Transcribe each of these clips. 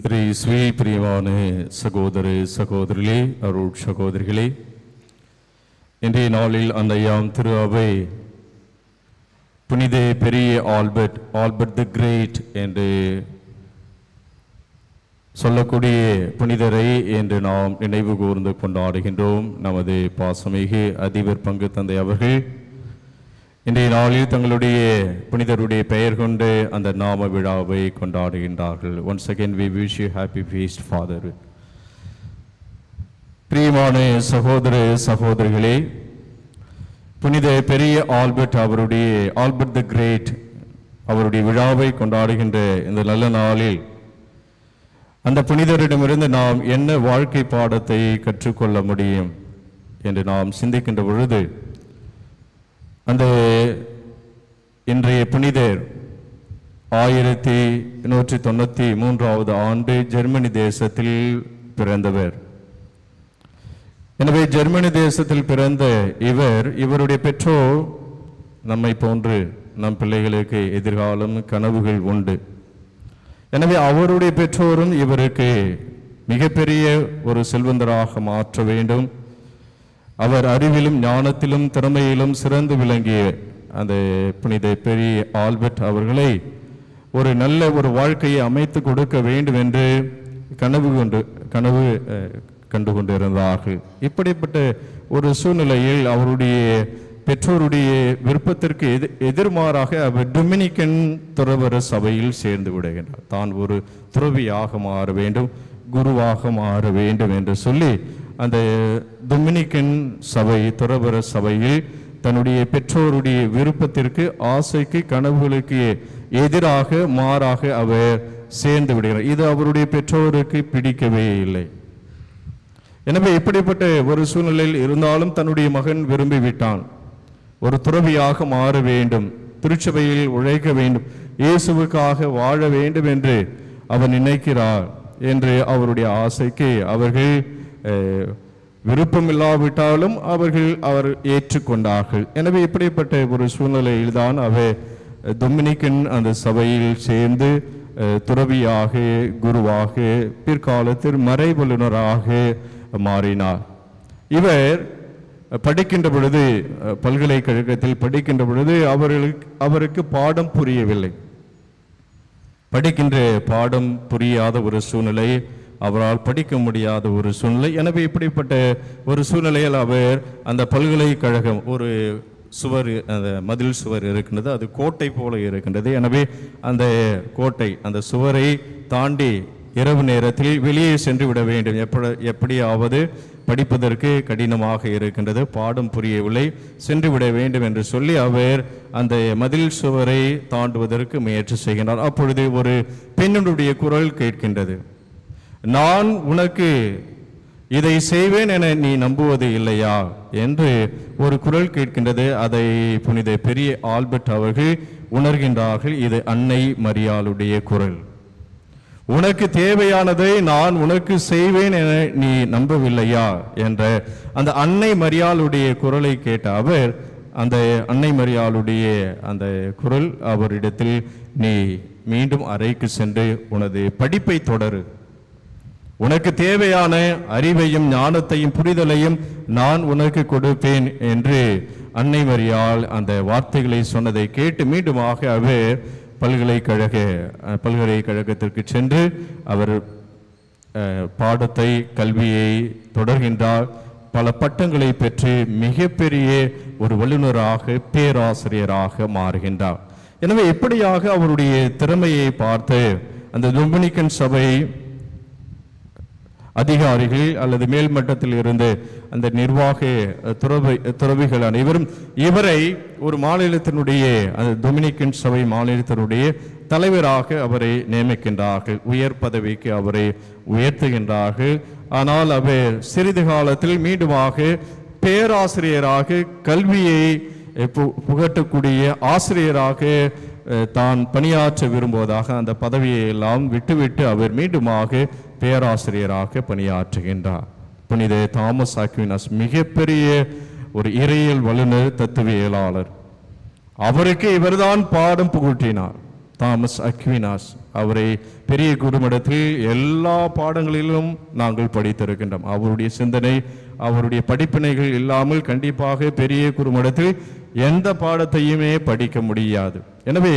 ஸ்ரீ பிரியமான சகோதர சகோதரிகளே, அருள் சகோதரிகளே, இன்றைய நாளில் அன்னையாம் திரு அவை புனித பெரிய ஆல்பர்ட் தி கிரேட் என்று சொல்லக்கூடிய புனிதரை என்று நாம் நினைவு கூர்ந்து கொண்டாடுகின்றோம். நமது பாசமிகு அதிபர் பங்கு தந்தை அவர்கள் இன்றைய நாளில் தங்களுடைய புனிதருடைய பெயர் கொண்டு அந்த நாம விழாவை கொண்டாடுகின்றார்கள். Once again we wish you happy feast, Father. பிரியமான சகோதர சகோதரிகளே, புனித பெரிய ஆல்பர்ட் தி கிரேட் அவருடைய விழாவை கொண்டாடுகின்ற இந்த நல்ல நாளில் அந்த புனிதரிடமிருந்து நாம் என்ன வாழ்க்கை பாடத்தை கற்றுக்கொள்ள முடியும் என்று நாம் சிந்திக்கின்ற பொழுது, அந்த இன்றைய புனிதர் 1193 ஆண்டு ஜெர்மனி தேசத்தில் பிறந்தவர். எனவே ஜெர்மனி தேசத்தில் பிறந்த இவருடைய பெற்றோர் நம்மை போன்று நம் பிள்ளைகளுக்கு எதிர்காலம் கனவுகள் உண்டு. எனவே அவருடைய பெற்றோரும் இவருக்கு மிகப்பெரிய ஒரு செல்வந்தராக மாற்ற வேண்டும், அவர் அறிவிலும் ஞானத்திலும் திறமையிலும் சிறந்து விளங்கிய அந்த புனித பெரிய ஆல்பர்ட் அவர்களை ஒரு நல்ல ஒரு வாழ்க்கையை அமைத்து கொடுக்க வேண்டும் என்று கனவு கண்டு கொண்டிருந்தார்கள். இப்படிப்பட்ட ஒரு சூழ்நிலையில் அவருடைய பெற்றோருடைய விருப்பத்திற்கு எதிர்மாறாக அவர் டொமினிக்கன் துறவற சபையில் சேர்ந்து விடுகின்றார். தான் ஒரு துறவியாக மாற வேண்டும், குருவாக மாற வேண்டும் என்று சொல்லி அந்த டொமினிக்கன் சபை துறவற சபையில் தன்னுடைய பெற்றோருடைய விருப்பத்திற்கு ஆசைக்கு கனவுகளுக்கு எதிராக மாறாக அவர் சேர்ந்து விடுகிறார். இது அவருடைய பெற்றோருக்கு பிடிக்கவே இல்லை. எனவே இப்படிப்பட்ட ஒரு சூழ்நிலையில் இருந்தாலும் தன்னுடைய மகன் விரும்பிவிட்டான், ஒரு துறவியாக மாற வேண்டும், திருச்சபையில் உழைக்க வேண்டும், இயேசுவுக்காக வாழ வேண்டும் என்று அவர் நினைக்கிறார் என்று அவருடைய ஆசைக்கு அவர்கள் விருப்பமில்லாவிட்டாலும் அவர் ஏற்றுக்கொண்டார்கள். எனவே இப்படிப்பட்ட ஒரு சூழ்நிலையில் தான் அவர் டொமினிக்கன் அந்த சபையில் சேர்ந்து துறவியாக, குருவாக, பிற்காலத்தில் மறைவல்லுநராக மாறினார். இவர் படிக்கின்ற பொழுது, பல்கலைக்கழகத்தில் படிக்கின்ற பொழுது அவருக்கு பாடம் புரியவில்லை. படிக்கின்ற பாடம் புரியாத ஒரு சூழ்நிலை, அவரால் படிக்க முடியாத ஒரு சூழ்நிலை. எனவே இப்படிப்பட்ட ஒரு சூழ்நிலையில் அவர் அந்த பல்கலைக்கழகம் ஒரு சுவர், அந்த மதில் சுவர் இருக்கின்றது, அது கோட்டை போல இருக்கின்றது. எனவே அந்த கோட்டை, அந்த சுவரை தாண்டி இரவு நேரத்தில் வெளியே சென்று விட வேண்டும், எப்படியாவது படிப்பதற்கு கடினமாக இருக்கின்றது, பாடம் புரியவில்லை, சென்று விட வேண்டும் என்று சொல்லி அவர் அந்த மதில் சுவரை தாண்டுவதற்கு முயற்சி செய்கின்றார். அப்பொழுது ஒரு பெண்ணுடைய குரல் கேட்கின்றது, நான் உனக்கு இதை செய்வேன் என நீ நம்புவது இல்லையா என்று ஒரு குரல் கேட்கின்றது. அதை புனித பெரிய ஆல்பர்ட் அவர்கள் உணர்கின்றார்கள், இது அன்னை மரியாளுடைய குரல். உனக்கு தேவையானதை நான் உனக்கு செய்வேன் என நீ நம்பவில்லையா என்ற அந்த அன்னை மரியாளுடைய குரலை கேட்ட அவர், அந்த அன்னை மரியாளுடைய அந்த குரல் அவரிடத்தில், நீ மீண்டும் அறைக்கு சென்று உனது படிப்பை தொடரு, உனக்கு தேவையான அறிவையும் ஞானத்தையும் புரிதலையும் நான் உனக்கு கொடுப்பேன் என்று அன்னை மரியாள் அந்த வார்த்தைகளை சொன்னதை கேட்டு மீண்டுமாக அவர் பல்கலைக்கழகத்திற்கு சென்று அவர் பாடத்தை, கல்வியை தொடர்கின்றார். பல பட்டங்களை பெற்று மிகப்பெரிய ஒரு வல்லுநராக, பேராசிரியராக மாறுகின்றார். எனவே எப்படியாக அவருடைய திறமையை பார்த்து அந்த டொமினிக்கன் சபை அதிகாரிகள் அல்லது மேல்மட்டத்தில் இருந்து அந்த நிர்வாக துறவிகள் அனைவரும் இவரை ஒரு மாநிலத்தினுடைய, அந்த டொமினிக்கன் சபை மாநிலத்தினுடைய தலைவராக அவரை நியமிக்கின்றார்கள், உயர் பதவிக்கு அவரை உயர்த்துகின்றார்கள். ஆனால் அவர் சிறிது காலத்தில் மீண்டுமாக பேராசிரியராக, கல்வியை புகட்டக்கூடிய ஆசிரியராக தான் பணியாற்ற விரும்புவதாக அந்த பதவியை எல்லாம் விட்டுவிட்டு அவர் மீண்டுமாக பேராசிரியராக பணியாற்றுகின்றார். புனித தாமஸ் ஆக்வினாஸ் மிகப்பெரிய ஒரு இறையியல் வல்லுநர், தத்துவியலாளர். அவருக்கு இவர்தான் பாடம் புகட்டினார். Thomas Aquinas. அவரை பெரிய குடும்பத்தில் எல்லா பாடங்களிலும் நாங்கள் படித்திருக்கின்றோம். அவருடைய சிந்தனை, அவருடைய படிப்பினைகள் இல்லாமல் கண்டிப்பாக பெரிய குறுமடத்தில் எந்த பாடத்தையுமே படிக்க முடியாது. எனவே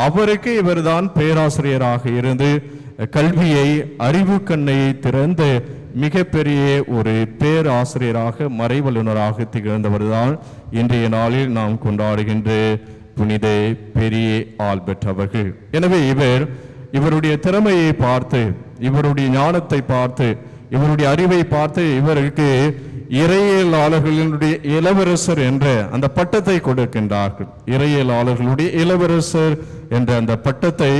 அவருக்கு இவர்தான் பேராசிரியராக இருந்து கல்வியை, அறிவு கண்ணை திறந்த மிகப்பெரிய ஒரு பேராசிரியராக, மறைவல்லுநராக திகழ்ந்தவர் தான் இன்றைய நாளில் நாம் கொண்டாடுகின்ற புனித பெரிய ஆல்பர்ட் அவர்கள். எனவே இவருடைய திறமையை பார்த்து, இவருடைய ஞானத்தை பார்த்து, இவருடைய அறிவை பார்த்து இவருக்கு இறையியலாளர்களுடைய இளவரசர் என்ற அந்த பட்டத்தை கொடுக்கின்றார்கள். இறையியலாளர்களுடைய இளவரசர் என்ற அந்த பட்டத்தை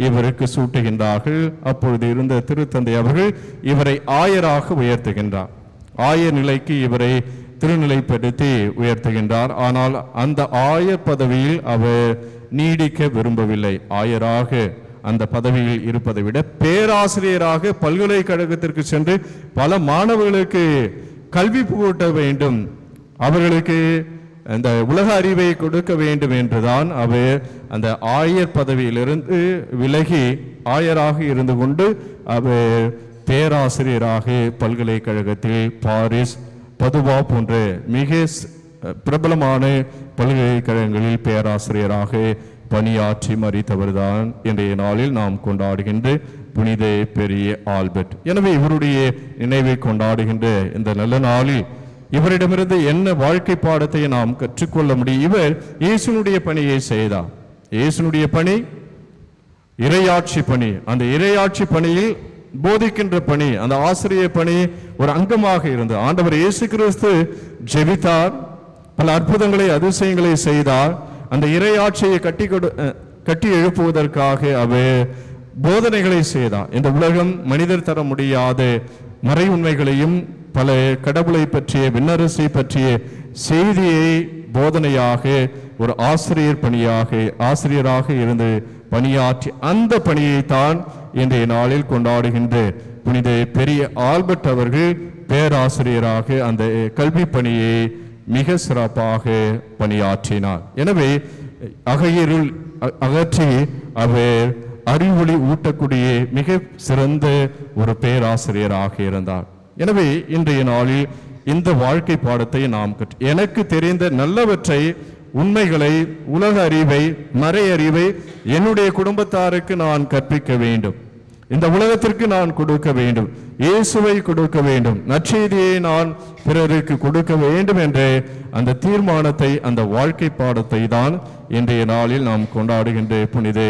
இவருக்கு சூட்டுகின்றார்கள். அப்பொழுது இருந்த திருத்தந்தை அவர்கள் இவரை ஆயராக உயர்த்துகின்றார். ஆயர் நிலைக்கு இவரை திருநிலைப்படுத்தி உயர்த்துகின்றார். ஆனால் அந்த ஆயர் பதவியில் அவர் நீடிக்க விரும்பவில்லை. ஆயராக அந்த பதவியில் இருப்பதை விட பேராசிரியராக பல்கலைக்கழகத்திற்கு சென்று பல மாணவர்களுக்கு கல்வி புகட்ட வேண்டும், அவர்களுக்கு அந்த உலக அறிவை கொடுக்க வேண்டும் என்றுதான் அவர் அந்த ஆயர் பதவியிலிருந்து விலகி ஆயராக இருந்து கொண்டு அவர் பேராசிரியராக பல்கலைக்கழகத்தில் பாரிஸ், பதுவா போன்ற மிக பிரபலமான பல்கலைக்கழகங்களில் பேராசிரியராக பணியாற்றி மறித்தவர்தான் இன்றைய நாளில் நாம் கொண்டாடுகின்ற புனித பெரிய ஆல்பர்ட். எனவே இவருடைய நினைவை கொண்டாடுகின்ற இந்த நல்ல நாளில் இவரிடமிருந்து என்ன வாழ்க்கை பாடத்தை நாம் கற்றுக்கொள்ள முடியும்? இவர் இயேசுனுடைய பணியை செய்தார். இயேசுனுடைய பணி இறையாட்சி பணி. அந்த இறையாட்சி பணியில் போதிக்கின்ற பணி, அந்த ஆசிரியர் பணி ஒரு அங்கமாக இருந்தது. ஆண்டவர் இயேசு கிறிஸ்து ஜெபித்தார், பல அற்புதங்களை, அதிசயங்களை செய்தார். அந்த இறையாட்சியை கட்டி எழுப்புவதற்காக அவர் போதனைகளை செய்தார். இந்த உலகம் மனிதர் தர முடியாத மறை உண்மைகளையும், பல கடவுளை பற்றிய, விண்ணரசை பற்றிய செய்தியை போதனையாக ஒரு ஆசிரியராக இருந்து பணியாற்றி அந்த பணியை தான் இன்றைய நாளில் கொண்டாடுகின்ற புனித பெரிய ஆல்பர்ட் அவர்கள் பேராசிரியராக அந்த கல்வி பணியை மிக சிறப்பாக பணியாற்றினார். எனவே அகையிருள் அகற்றி அவர் அறிவொளி ஊட்டக்கூடிய மிக சிறந்த ஒரு பேராசிரியராக இருந்தார். எனவே இன்றைய நாளில் இந்த வாழ்க்கை பாடத்தை நாம் எனக்கு தெரிந்த நல்லவற்றை, உண்மைகளை, உலக அறிவை, மறை அறிவை என்னுடைய குடும்பத்தாருக்கு நான் கற்பிக்க வேண்டும், இந்த உலகத்திற்கு நான் கொடுக்க வேண்டும், இயேசுவை கொடுக்க வேண்டும், நற்செய்தியை நான் பிறருக்கு கொடுக்க வேண்டும் என்ற அந்த தீர்மானத்தை, அந்த வாழ்க்கை பாடத்தை தான் இன்றைய நாளில் நாம் கொண்டாடுகின்ற புனித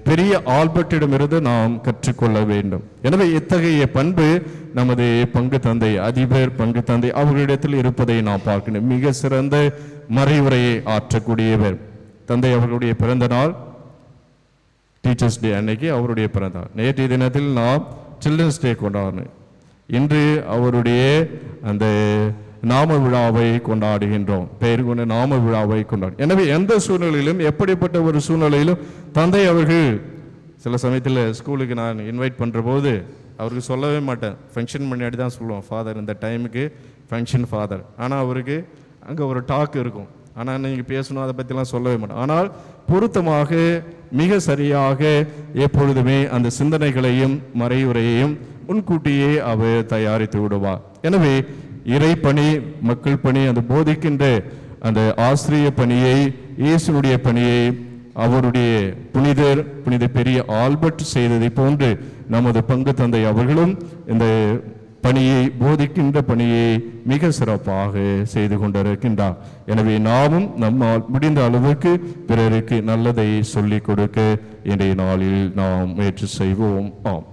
பெரிய ஆல்பர்ட்டிடமிருந்து நாம் கற்றுக்கொள்ள வேண்டும். எனவே இத்தகைய பண்பு நமது பங்கு தந்தை, அதிபர் பங்கு தந்தை அவர்களிடத்தில் இருப்பதை நாம் பார்க்கணும். மிக சிறந்த மறைவுரையை ஆற்றக்கூடியவர். தந்தை அவர்களுடைய பிறந்த நாள் டீச்சர்ஸ் டே அன்னைக்கு அவருடைய பிறந்தார். நேற்றைய தினத்தில் நாம் சில்ட்ரன்ஸ் டே கொண்டாடணும். இன்று அவருடைய அந்த நாம விழாவை கொண்டாடுகின்றோம். பெயர் கொண்ட நாம விழாவை கொண்டாடு. எனவே எந்த சூழ்நிலையிலும், எப்படிப்பட்ட ஒரு சூழ்நிலையிலும் தந்தை அவர்கள் சில சமயத்தில் ஸ்கூலுக்கு நான் இன்வைட் பண்ணுற போது அவருக்கு சொல்லவே மாட்டேன், ஃபங்க்ஷன் முன்னாடி தான் சொல்லுவோம், ஃபாதர் இந்த டைமுக்கு ஃபங்க்ஷன் ஃபாதர். ஆனால் அவருக்கு அங்கே ஒரு டாக் இருக்கும், ஆனால் நீங்கள் பேசணும் அதை பற்றிலாம் சொல்லவே மாட்டேன். ஆனால் பொருத்தமாக, மிக சரியாக எப்பொழுதுமே அந்த சிந்தனைகளையும் மறைவுரையையும் முன்கூட்டியே அவர் தயாரித்து விடுவார். எனவே இறைப்பணி, மக்கள் பணி, அந்த போதிக்கின்ற அந்த ஆசிரிய பணியை, இயேசுனுடைய பணியை அவருடைய புனித பெரிய ஆல்பர்ட் செய்ததை போன்று நமது பங்கு தந்தை அவர்களும் இந்த பணியை, போதிக்கின்ற பணியை மிக சிறப்பாக செய்து கொண்டிருக்கின்றார். எனவே நாமும் நம்மால் முடிந்த அளவுக்கு பிறருக்கு நல்லதை சொல்லிக் கொடுக்க இன்றைய நாளில் நாம் முயற்சி செய்வோம். ஆம்.